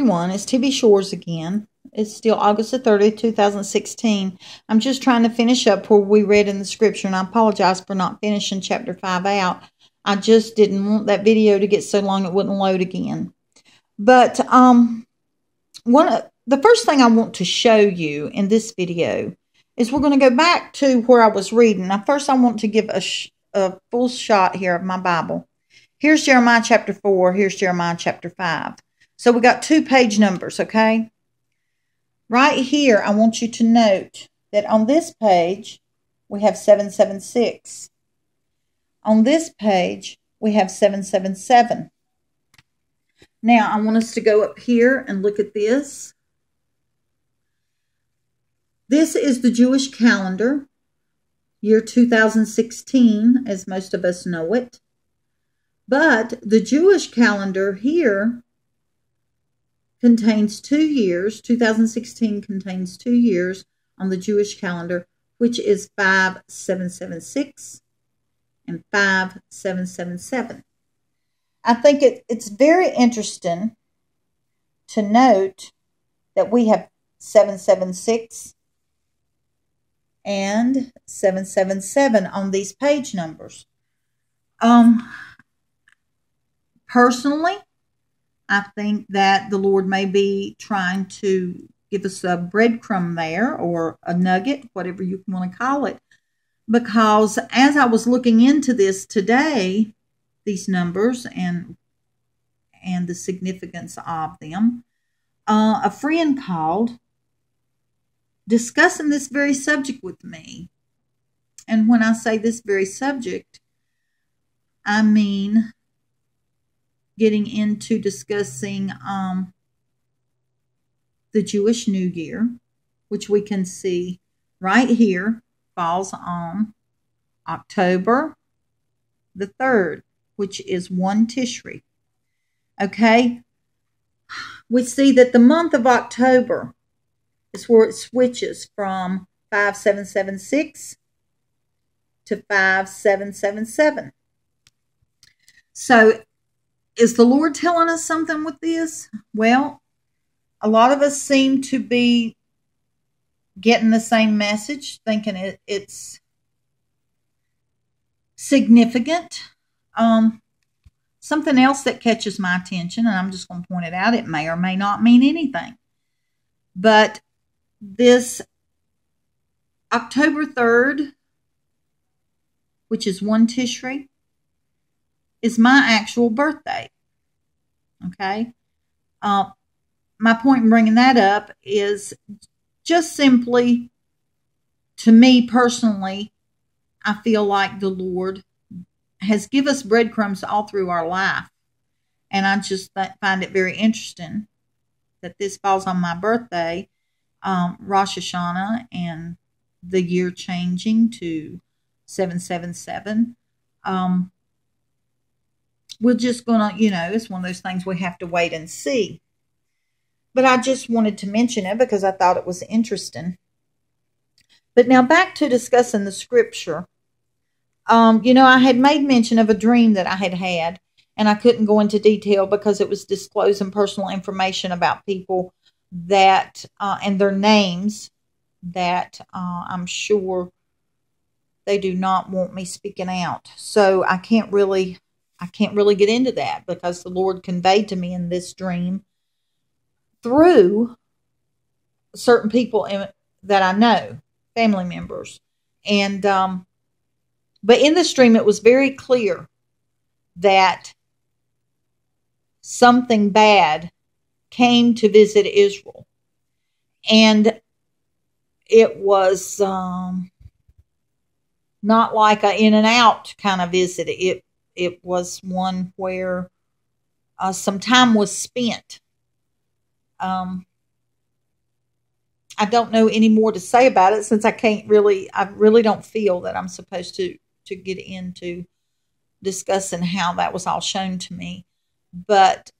everyone. It's TB Shores again. It's still August the 30th, 2016. I'm just trying to finish up where we read in the scripture, and I apologize for not finishing chapter 5 out. I just didn't want that video to get so long it wouldn't load again. But the first thing I want to show you in this video is we're going to go back to where I was reading. Now, first I want to give a full shot here of my Bible. Here's Jeremiah chapter 4. Here's Jeremiah chapter 5. So we got 2 page numbers, okay? Right here, I want you to note that on this page, we have 776. On this page, we have 777. Now, I want us to go up here and look at this. This is the Jewish calendar, year 2016, as most of us know it. But the Jewish calendar here contains 2 years. 2016 contains 2 years on the Jewish calendar, which is 5776 and 5777. I think it's very interesting to note that we have 776 and 777 on these page numbers. Personally, I think that the Lord may be trying to give us a breadcrumb there, or a nugget, whatever you want to call it. Because as I was looking into this today, these numbers and the significance of them, a friend called discussing this very subject with me. And when I say this very subject, I mean getting into discussing the Jewish New Year, which we can see right here, falls on October the 3rd, which is 1 Tishri. Okay? We see that the month of October is where it switches from 5776 to 5777. So, is the Lord telling us something with this? Well, a lot of us seem to be getting the same message, thinking it's significant. Something else that catches my attention, and I'm just going to point it out, it may or may not mean anything. But this October 3rd, which is 1 Tishri, is my actual birthday. Okay? My point in bringing that up is just simply, to me personally, I feel like the Lord has given us breadcrumbs all through our life. And I just find it very interesting that this falls on my birthday, Rosh Hashanah, and the year changing to 777. We're just going to, it's one of those things we have to wait and see. But I just wanted to mention it because I thought it was interesting. But now back to discussing the scripture. I had made mention of a dream that I had had, and I couldn't go into detail because it was disclosing personal information about people that, and their names that I'm sure they do not want me speaking out. So I can't really get into that because the Lord conveyed to me in this dream through certain people that I know, family members. And, but in this dream, it was very clear that something bad came to visit Israel. And it was not like a in and out kind of visit. It was one where some time was spent. I don't know any more to say about it since I really don't feel that I'm supposed to get into discussing how that was all shown to me. But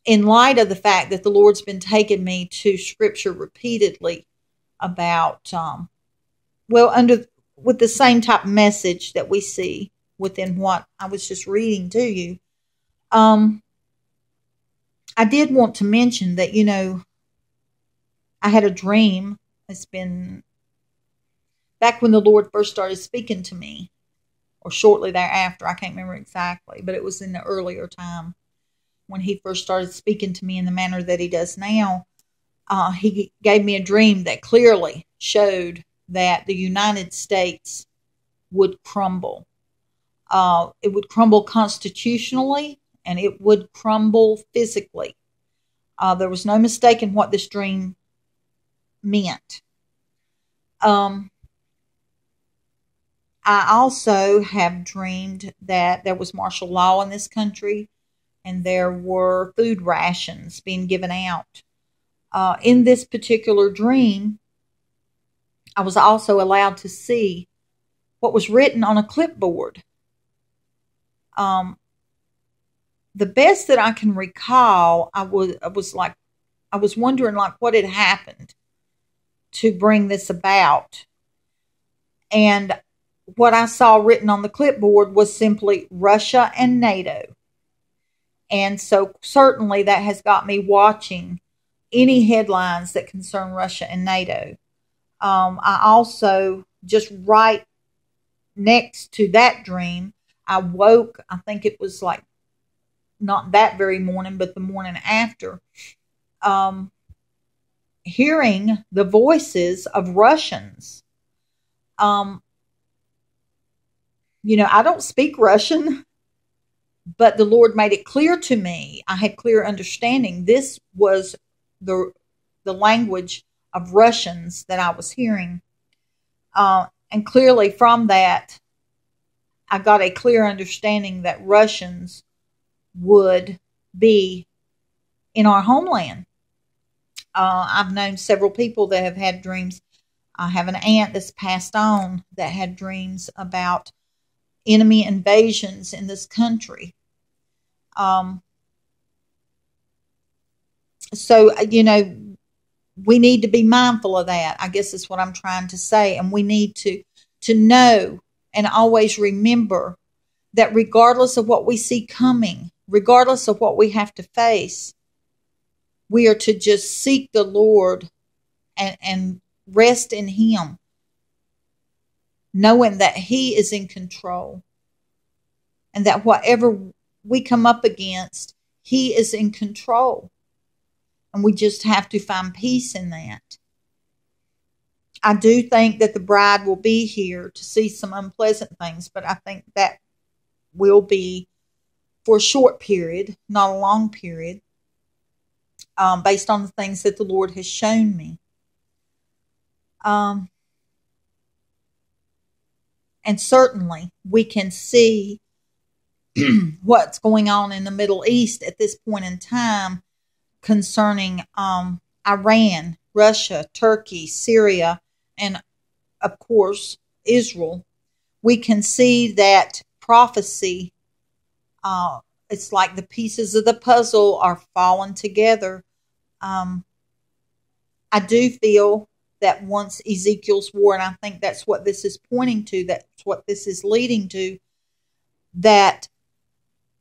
in light of the fact that the Lord's been taking me to scripture repeatedly about, with the same type of message that we see within what I was just reading to you, I did want to mention that, I had a dream. It's been back when the Lord first started speaking to me, or shortly thereafter. I can't remember exactly, but it was in the earlier time when he first started speaking to me in the manner that he does now. He gave me a dream that clearly showed that the United States would crumble. It would crumble constitutionally, and it would crumble physically. There was no mistaking what this dream meant. I also have dreamed that there was martial law in this country, and there were food rations being given out. In this particular dream, I was also allowed to see what was written on a clipboard. The best that I can recall, I was wondering what had happened to bring this about. And what I saw written on the clipboard was simply Russia and NATO. And so certainly that has got me watching any headlines that concern Russia and NATO. I also, just right next to that dream, I woke, I think it was not that very morning, but the morning after, hearing the voices of Russians. I don't speak Russian, but the Lord made it clear to me. I had clear understanding. This was the language of Russians that I was hearing. And clearly from that, I got a clear understanding that Russians would be in our homeland. I've known several people that have had dreams. I have an aunt that's passed on that had dreams about enemy invasions in this country. So, we need to be mindful of that. I guess is what I'm trying to say. And we need to know and always remember that regardless of what we see coming, regardless of what we have to face, we are to just seek the Lord and rest in Him, knowing that He is in control and that whatever we come up against, He is in control. And we just have to find peace in that. I do think that the bride will be here to see some unpleasant things, but I think that will be for a short period, not a long period, based on the things that the Lord has shown me. And certainly we can see what's going on in the Middle East at this point in time concerning Iran, Russia, Turkey, Syria, and of course Israel. We can see that prophecy, it's like the pieces of the puzzle are falling together. I do feel that once Ezekiel's war, and I think that's what this is pointing to, that's what this is leading to, that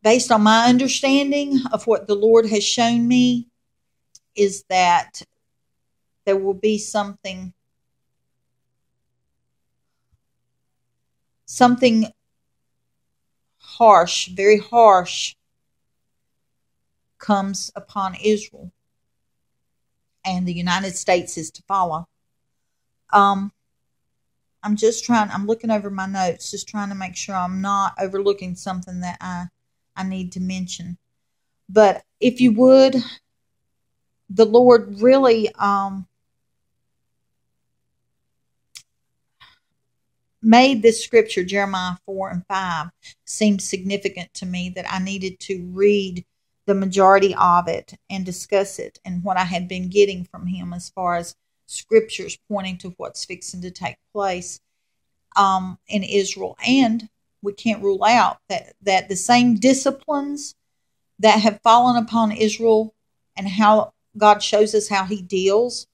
based on my understanding of what the Lord has shown me, is that there will be something harsh, very harsh, comes upon Israel, and the United States is to follow. I'm looking over my notes, just trying to make sure I'm not overlooking something that I need to mention. But if you would, the Lord really made this scripture, Jeremiah 4 and 5, seem significant to me, that I needed to read the majority of it and discuss it and what I had been getting from Him as far as scriptures pointing to what's fixing to take place in Israel. And we can't rule out that the same disciplines that have fallen upon Israel, and how God shows us how He deals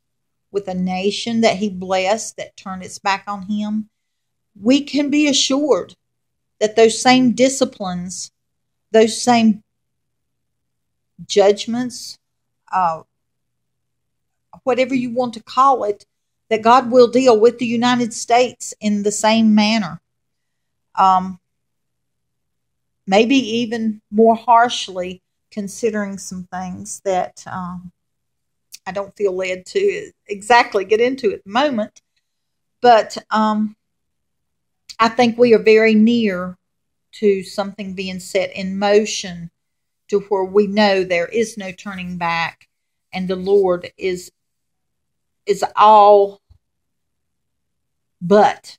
with a nation that He blessed that turned its back on Him, we can be assured that those same disciplines, those same judgments, uh, whatever you want to call it, that God will deal with the United States in the same manner. Um, Maybe even more harshly, considering some things that I don't feel led to exactly get into at the moment. But I think we are very near to something being set in motion to where we know there is no turning back, and the Lord is all but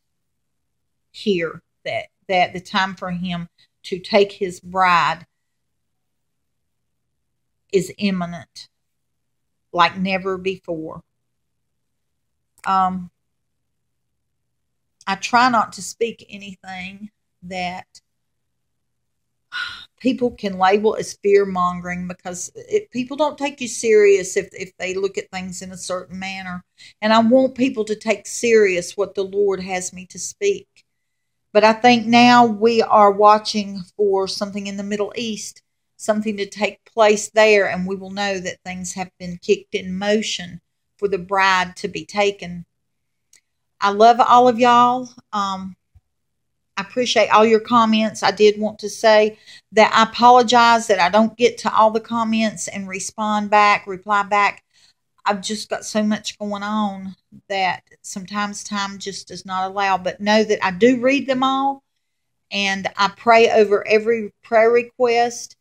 here, that the time for him to take his bride is imminent like never before. um I try not to speak anything that people can label as fear mongering, because people don't take you serious if they look at things in a certain manner. And I want people to take serious what the Lord has me to speak. But I think now we are watching for something in the Middle East, something to take place there, and we will know that things have been kicked in motion for the bride to be taken. I love all of y'all. I appreciate all your comments. I did want to say that I apologize that I don't get to all the comments and reply back. I've just got so much going on that sometimes time just does not allow. But know that I do read them all, and I pray over every prayer request.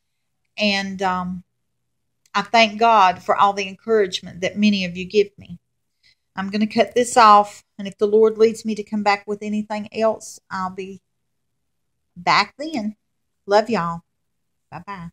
And I thank God for all the encouragement that many of you give me. I'm going to cut this off, and if the Lord leads me to come back with anything else, I'll be back then. Love y'all. Bye bye.